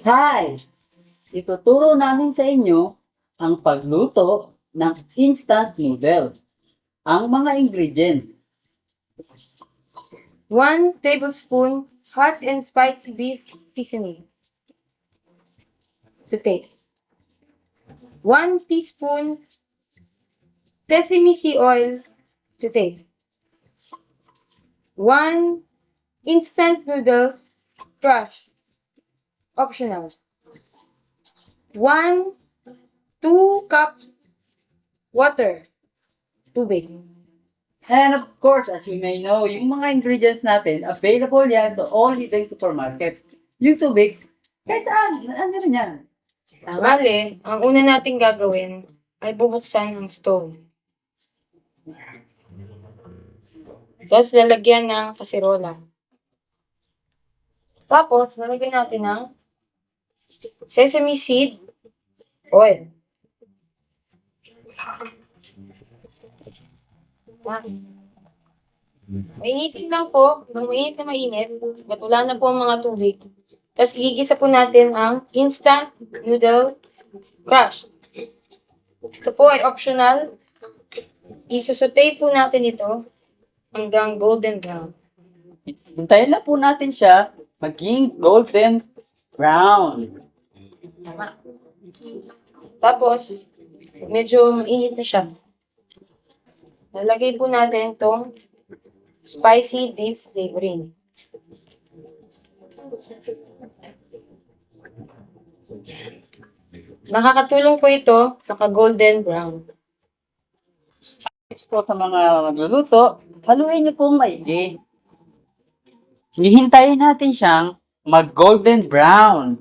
Hi! Ituturo namin sa inyo ang pagluto ng instant noodles. Ang mga ingredients. 1 tablespoon hot and spicy beef seasoning to taste. 1 teaspoon sesame seed oil to taste. 1 instant noodles crush, optional. 2 cups water, tubig. And of course, as you may know, yung mga ingredients natin, available yan sa all leading supermarket. Yung tubig, kahit saan, ano rin yan. Bale, ang una nating gagawin ay bubuksan ang stove. Tapos lalagyan ng kasirola. Tapos, lalagyan natin ng sesame seed oil. Mainitin lang po, nang mainit na mainit, at wala na po ang mga tubig. Tapos igigisa po natin ang instant noodle crush. Ito po ay optional. Isusutay po natin ito hanggang golden brown. Hintayin na po natin siya maging golden brown. Tama. Tapos, medyo mainit na siya. Lalagay po natin itong spicy beef flavoring. Nakakatulong po ito, naka-golden brown. Tips po sa mga magluluto, haluin niyo pong maigi. Hihintayin natin siyang mag-golden brown.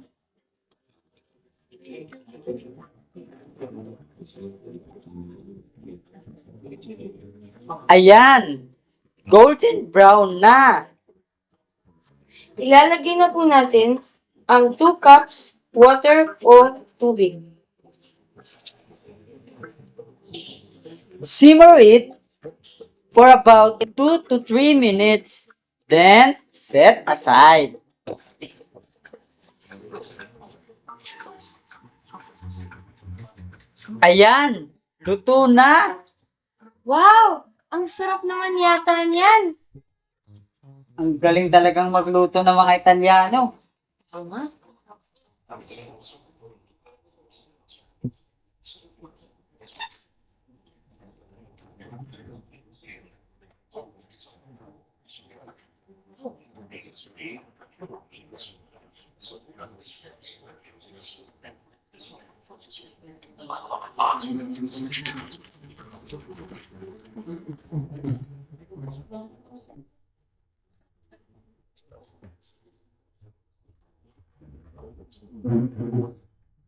Ayan! Golden brown na! Ilalagay na po natin ang 2 cups water o tubig. Simmer it for about 2 to 3 minutes. Then, set aside. Ayan! Luto na! Wow! Ang sarap naman yata niyan! Ang galing talagang magluto ng mga Italiano. Tama.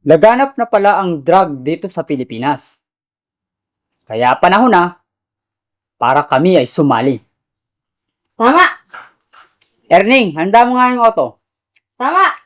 Laganap na pala ang drug dito sa Pilipinas. Kaya panahon na para kami ay sumali. Tama! Erning, handa mo nga yung auto. Tama!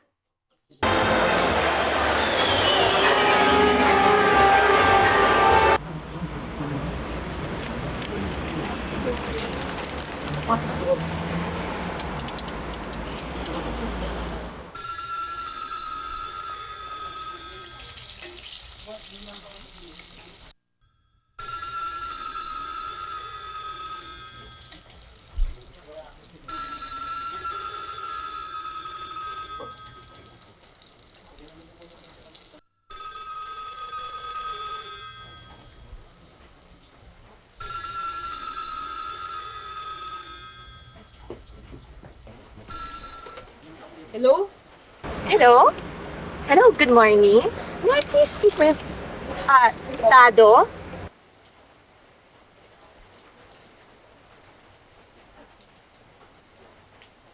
Hello? Hello? Hello, good morning. May I please speak with, Tado?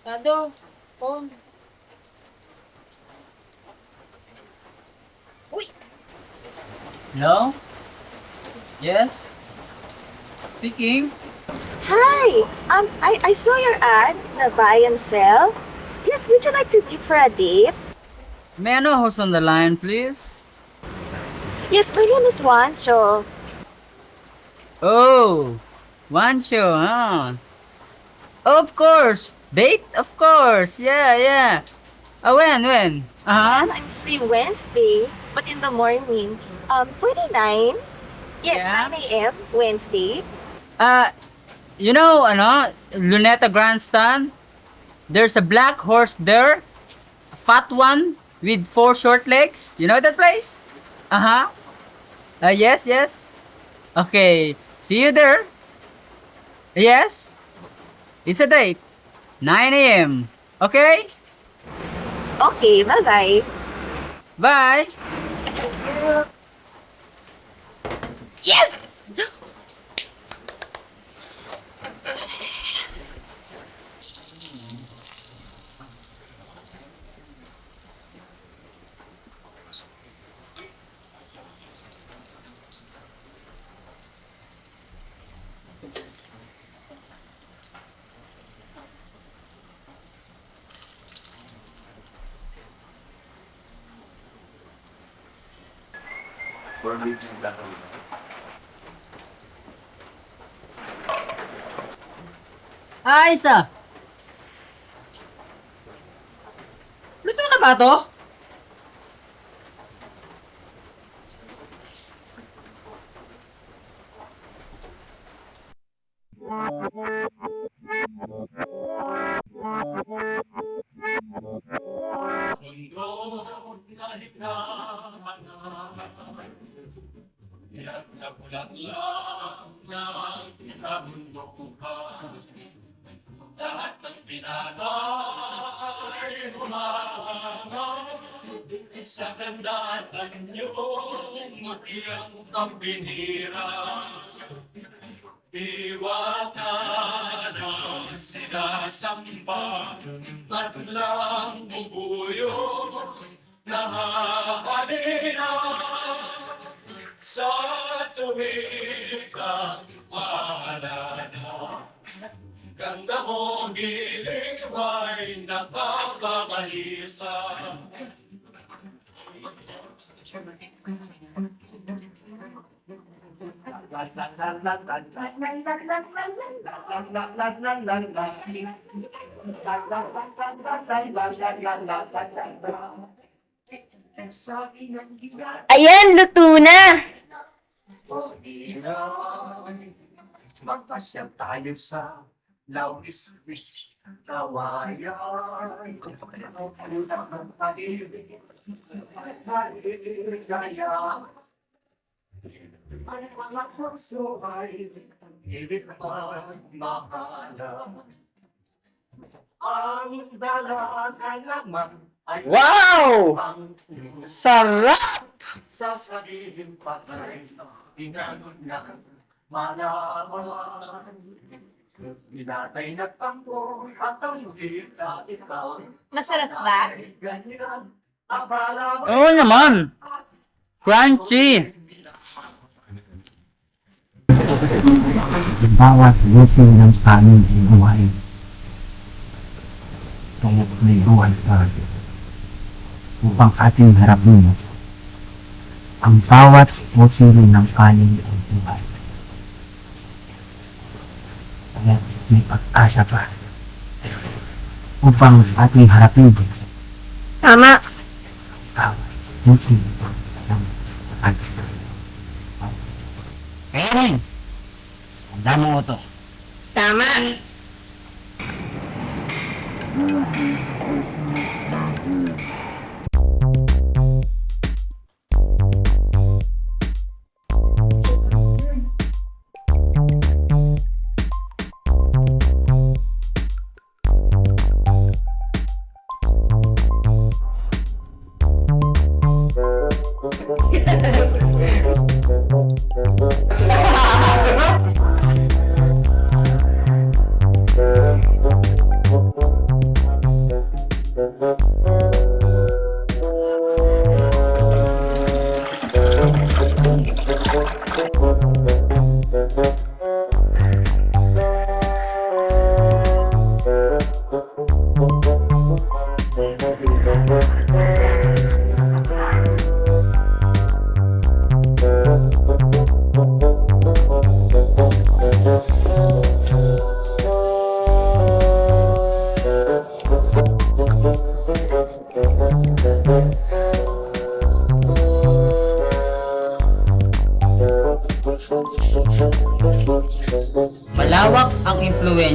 Tado, phone. Hello? Yes? Speaking? Hi! I saw your ad na buy and sell. Yes, would you like to meet for a date? May I know who's on the line, please? Yes, my name is Juancho. Oh, Wancho, huh? Of course! Date? Of course! Yeah, yeah. When? Uh-huh. I'm free Wednesday, but in the morning. 29? Yes, Yeah. 9 a.m. Wednesday. You know, Luneta Grandstand? There's a black horse there. A fat one with 4 short legs. You know that place? Uh-huh. Yes, yes. Okay. See you there. Yes. It's a date. 9 a.m. Okay? Okay, bye-bye. Bye. Yes! Isa. Luto na ba to? Sa tandaan niyo, magyang ang binira. Diwata na sinasamba at lang bubuyo nahahalina sa tuwing kang maalala. Ganda mo giling ay nakababalisa. Ayan, luto na! Magpasyal tayo sa Lauis Kawayan. Ang mga puso ay ibig magmahala. Ang dalaga naman ay Wow! ang Sarap! sasabihin pa rin, inanod na malaman. Binatay na tampo at ang dita ikaw. Masarap ba? Ganyan, akala mo Oo naman. Crunchy. Bawat lusin ng panin ay huwain. Kaya't may huwal tayo upang ating harapin ang bawat lusin ng panin ay huwain. Kaya't may pag-asa pa upang ating harapin Tama. bawat lusin ng panin. Erin! Tanda mo ito. Tama.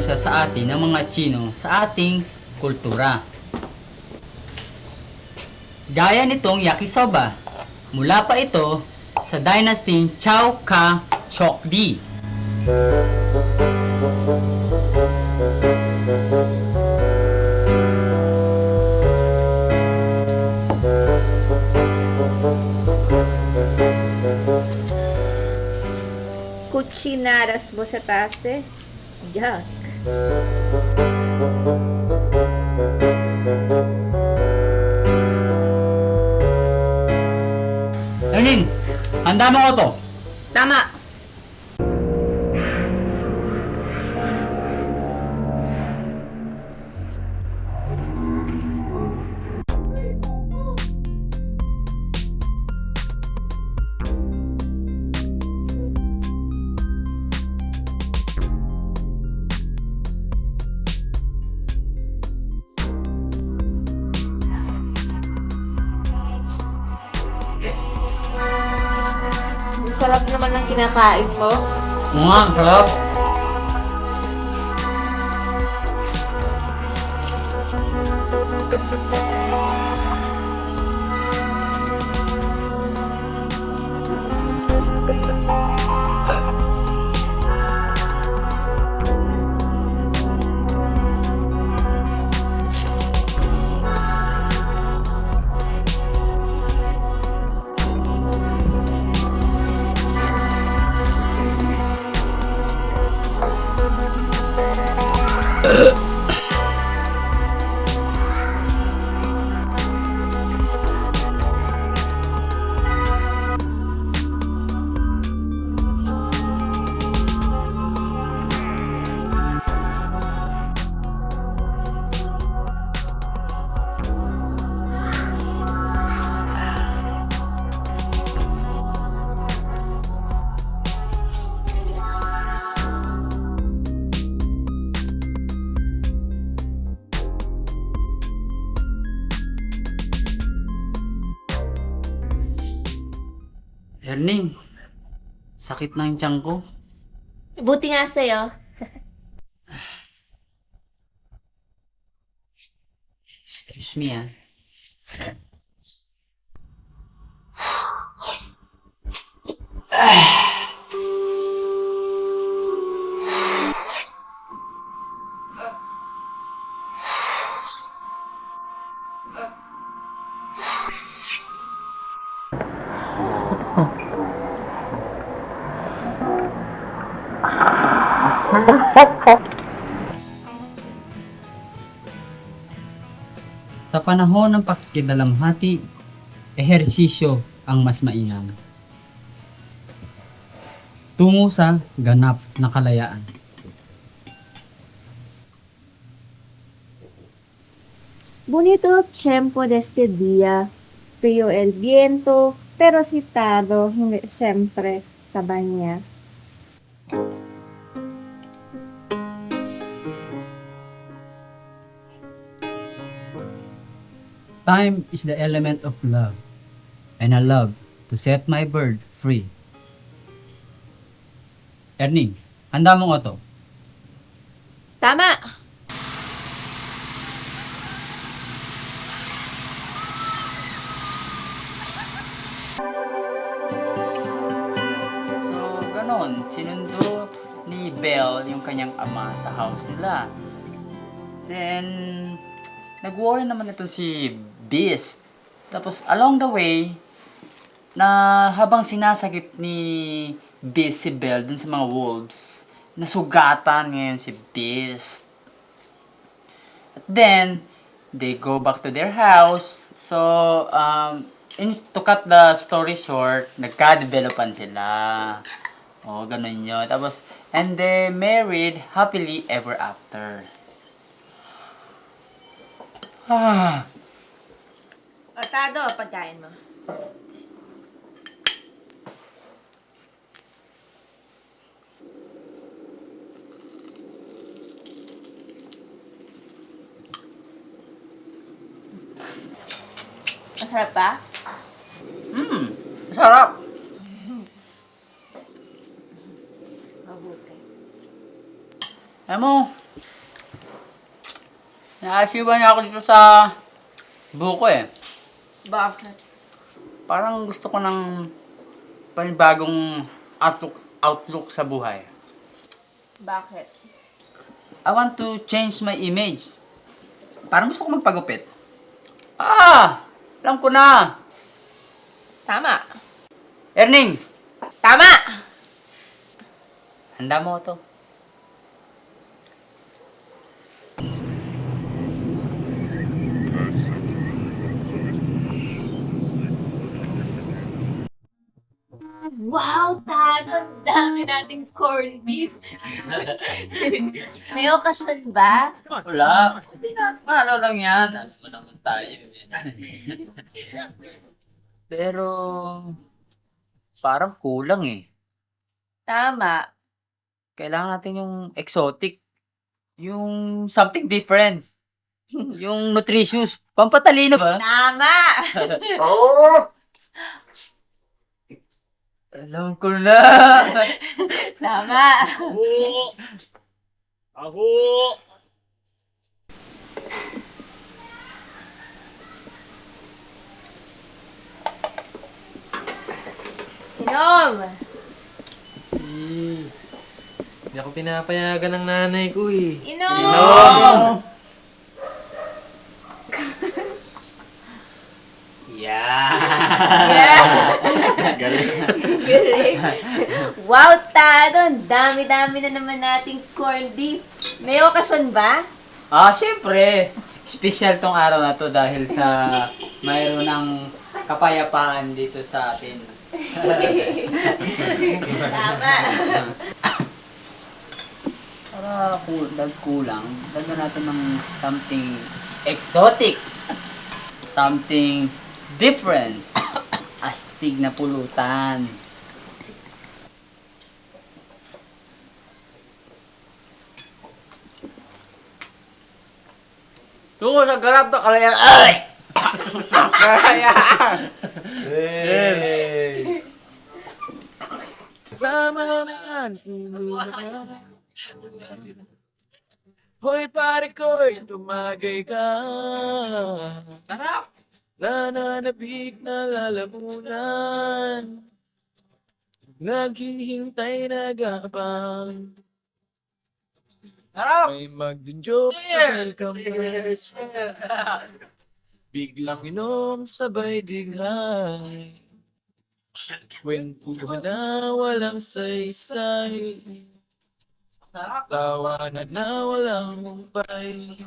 impluensya sa atin ng mga Tsino sa ating kultura. Gaya nitong yakisoba. Mula pa ito sa dynasty Chow Ka Chokdi. Cuchinadas bocetase. Yuck. Erning, handa mo ko to. Tama. Ang sarap naman ng kinakain mo. Mga, ang sarap. Erning, sakit na yung tiyan ko. Buti nga sa'yo. Excuse me, ah. Sa panahon ng pakikidalamhati, ehersisyo ang mas mainam. Tungo sa ganap na kalayaan. Bonito tiempo de este día, frío el viento, pero citado hindi siempre sa banya. Time is the element of love, and I love to set my bird free. Erning, handa mo ko to. Tama. So, ganon. Sinundo ni Belle yung kanyang ama sa house nila. Then, nag-worry naman ito si Beast. Tapos, along the way, na habang sinasagip ni Beast si Belle dun sa mga wolves, nasugatan ngayon si Beast. At then, they go back to their house. So, to cut the story short, nagka-developan sila. O, ganun yun. Tapos, and they married happily ever after. Ah. Otado, pagkain mo. Masarap ba? Masarap. Mabuti. Alam mo, Naasiwan niya ako dito sa buko eh. Bakit? Parang gusto ko ng panibagong outlook sa buhay. Bakit? I want to change my image. Parang gusto ko magpagupit. Ah! Alam ko na! Tama. Erning! Tama! Handa mo to. Wow, Tado! Ang dami nating corned beef. May okasyon ba? Wala. Hindi na. Ano lang yan. Ano mo naman tayo. Pero, parang kulang eh. Tama. Kailangan natin yung exotic. Yung something different. Yung nutritious. Pampatalino ba? Tama! Oo! Alam ko na! Tama! Ako! Inom! Hindi ako pinapayagan ng nanay ko eh. Inom! Galing. Wow, Tado! Ang dami-dami na naman nating corned beef. May okasyon ba? Syempre. Special tong araw na to dahil sa mayroon ng kapayapaan dito sa atin. Tama. Para kulang, dagdag natin ng something exotic. Something different. Astig na pulutan. Tungo sa garap na kalayan. Ay! Kalayan! Hey! Sama na yan. Hoy pare ko'y tumagay ka. Tarap! Nananabik na lalamunan. Naghihintay nag-aabang. Harap! May magdunjok sa welcome dress. Biglang inom sabay dighay. Kwentuhan na walang saysay. Tawanan na walang humpay.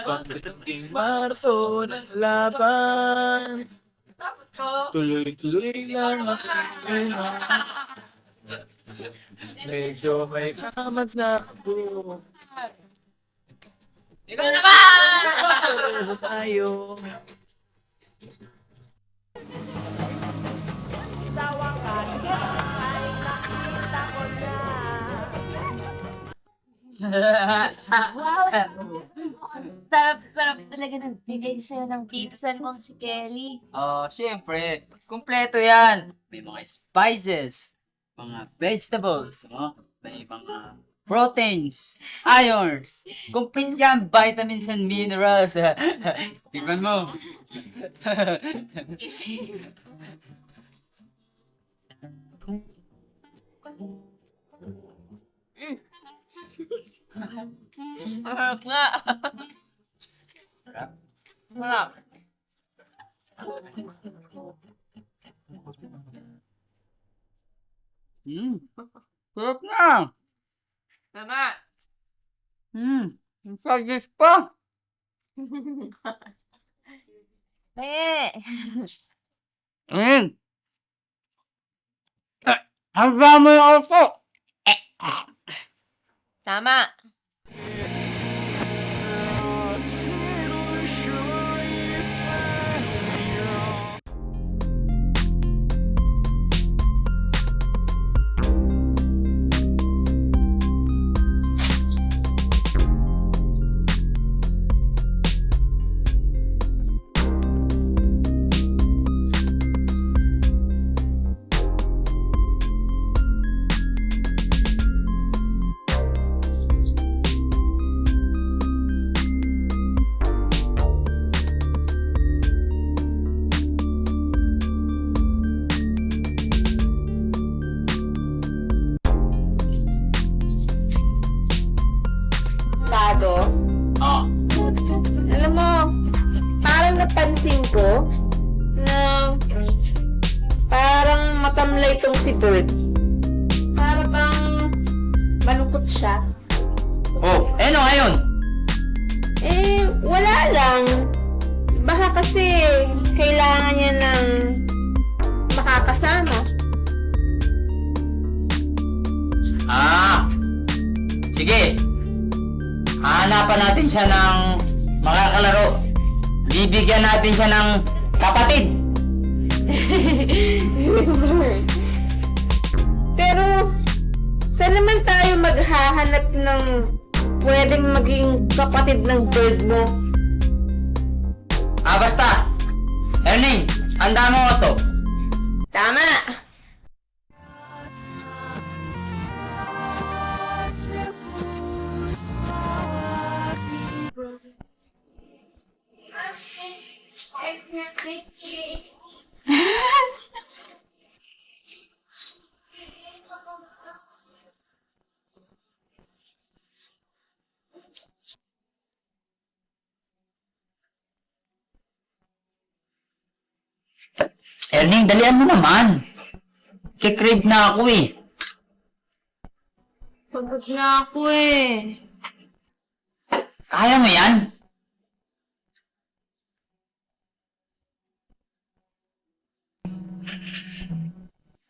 Pagdating marto ng laban. Tuloy-tuloy lang ang kailangan. Medyo may kamats na ako. Ikaw naman! Tayo. Wow! Sarap-sarap talaga ng bigay sa'yo ng pizza mo si Kelly. Syempre, kumpleto yan. May mga spices, mga vegetables, may mga proteins, irons, complete yan, vitamins and minerals. Tingnan mo. Harap nga. Harap. Sarap na. Tama. Ang sagis pa. Eh. Handa mo yung oso. Tama. ko na parang matamlay tong si Bert. Para bang malungkot siya. Oh, ano ngayon? Eh, wala lang. Baka kasi kailangan niya ng makakasama. Ah, sige. Hahanapan natin siya ng makakalaro. Bibigyan natin siya ng kapatid. Pero, saan naman tayo maghahanap ng pwedeng maging kapatid ng bird mo? Ah, basta. Erning, handa mo ko to. Tama! Erning, dalian mo naman. Kikrib na ako eh. Pagod na ako eh. Kaya mo yan?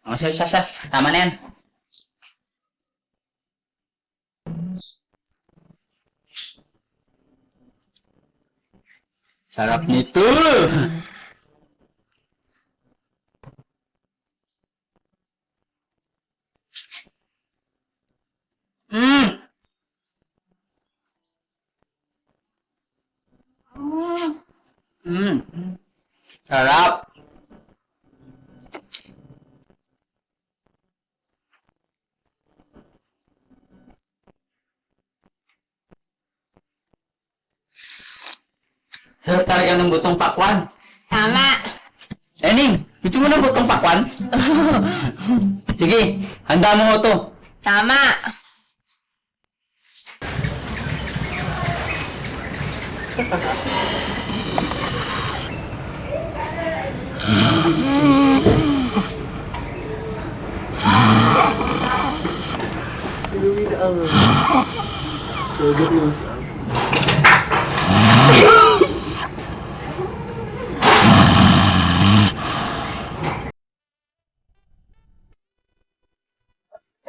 O, siya. Tama na yan. Sarap nito! Mmm! Mmm! Sarap! Sarap talaga ng butong pakwan. Tama! Ening, gusto mo ng butong pakwan? Sige, handa mo ko to. Tama!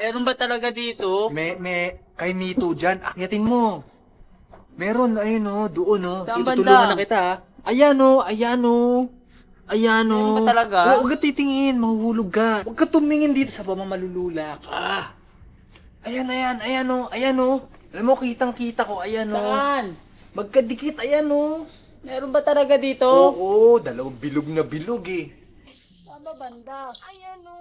Meron ba talaga dito? Kay Mito dyan, akyatin mo. Meron, ayun o, doon o. Saan Sige, banda? tutulungan na kita ha. Ayan o, ayan o. Ayan o. Meron ba talaga? Huwag ka titingin, mahuhulog ka. Huwag ka tumingin dito sa baba, malulula ka. Ayan o, ayan o. Alam mo, kitang-kita ko, ayan o. Saan? Magkadikit, ayan o. Meron ba talaga dito? Oo, dalawang bilog na bilog eh. Saan ba banda? Ayan o.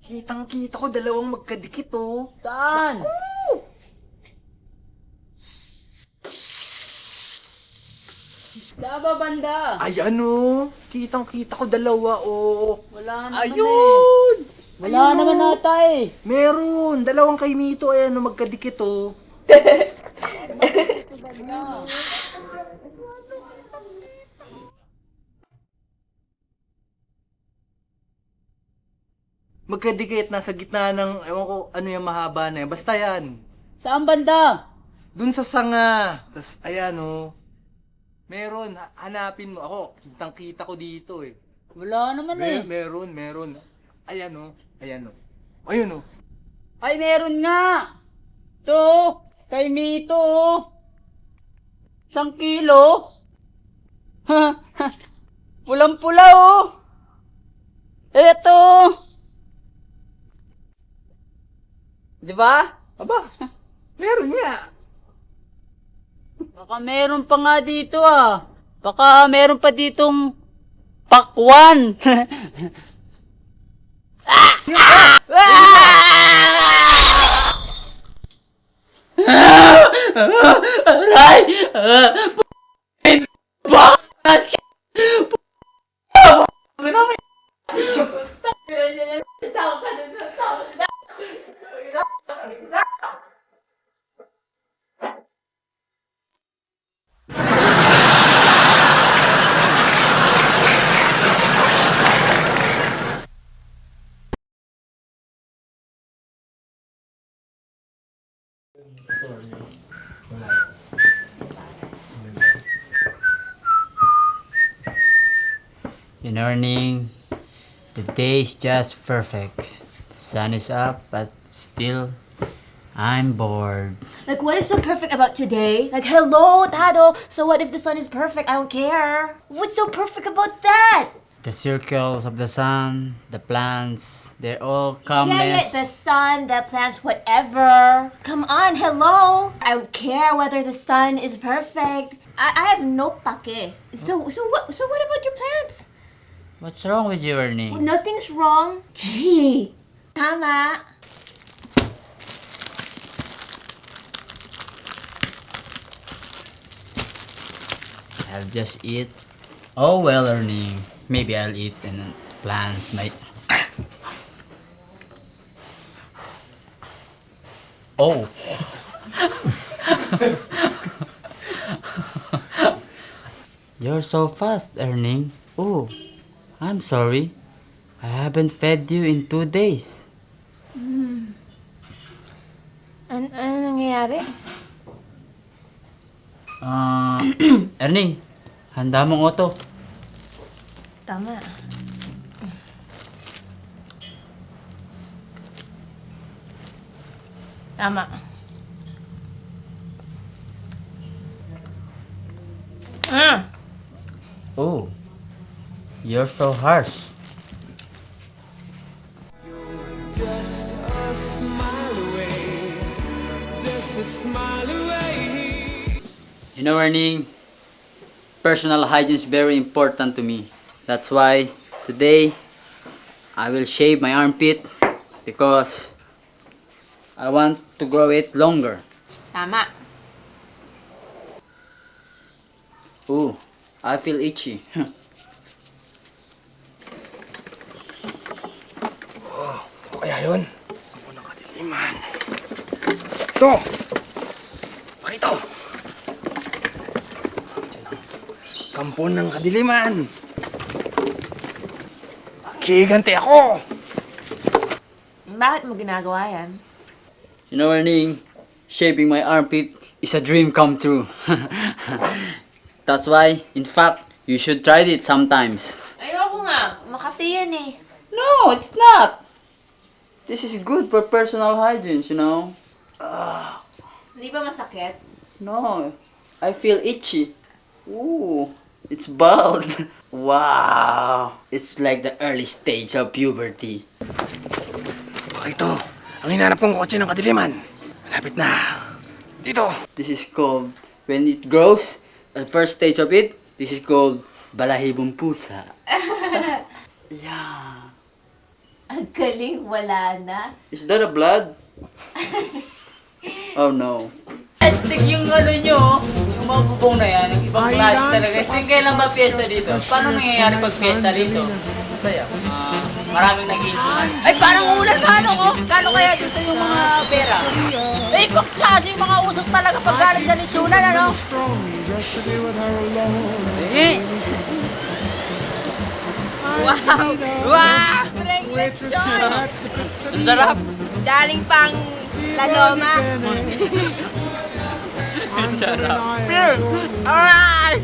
Kitang-kita ko, dalawang magkadikit o. Saan? Saan ba banda? Ayan o. Kitang-kita ko, dalawa o. Wala naman Ayun! Wala Ayun, naman oh. ata eh. Meron! Dalawang kay Mito, ayan o, magkadikit o. Magkadikit, nasa gitna ng, ewan ko, ano yung mahaba na yan. Basta yan. Saan banda? Dun sa sanga. Tapos, ayan o. Meron, hanapin mo. Ako, kitang-kita ko dito eh. Wala naman eh. Meron. Ayan o, ayan o. Ayun o. Ay, meron nga. To, kay Mito. 1 kilo. Pulang-pula oh. Eto. Di ba? Aba, meron nga. Baka meron pa nga dito ah. Baka meron pa ditong pakwan. Aray! Bakit? You know, Ning, the day is just perfect. The sun is up, but still, I'm bored. Like, what is so perfect about today? Like, hello, Tado. So what if the sun is perfect? I don't care. What's so perfect about that? The circles of the sun, the plants, they're all Yeah, calmness. the sun, the plants, whatever. Come on, hello. I don't care whether the sun is perfect. I have no pake. So what about your plants? What's wrong with you, Ernie? Well, nothing's wrong. Gee, tama. I'll just eat. Oh well, Ernie. Maybe I'll eat and plants might. Oh. You're so fast, Ernie. Oh, I'm sorry. I haven't fed you in 2 days. Ano nangyayari? Ernie, handa mong auto. Tama. Tama. Oh, you're so harsh. Just a smile away, just a smile away. You know, Ernie, personal hygiene is very important to me. That's why today I will shave my armpit because I want to grow it longer. Tama. Ooh, I feel itchy. Ano kaya yun? Kampo ng kadiliman. Ito! Bakit ito? Kampo ng kadiliman. Kiganti ako! Bakit mo ginagawa yan? You know, Ernie, shaving my armpit is a dream come true. That's why, in fact, you should try it sometimes. Ayoko nga. Makati yan eh. No, it's not. This is good for personal hygiene, you know. Hindi ba masakit? No, I feel itchy. Ooh, it's bald. Wow, it's like the early stage of puberty. Bakit ito? Ang hinanap kong kotse ng kadiliman. Malapit na. Dito! This is called, when it grows, the first stage of it, this is called balahibong pusa. Yeah. Ang galing, wala na. Is that a blood? Oh no. Astig yung ano nyo, yung mga bubong na yan, yung ibang klase talaga. Ito kailan ba fiesta dito? Paano nangyayari pag fiesta dito? Saya. Maraming nag-iinuman. Ay, parang ulan ka, ano ko? Kano kaya dito yung mga pera? Eh, ibang klase yung mga usok talaga pag galing sa litsunan, ano? Eh! Wow! Wow! Ang sarap! Galing pang La Loma. Ang sarap! Alright!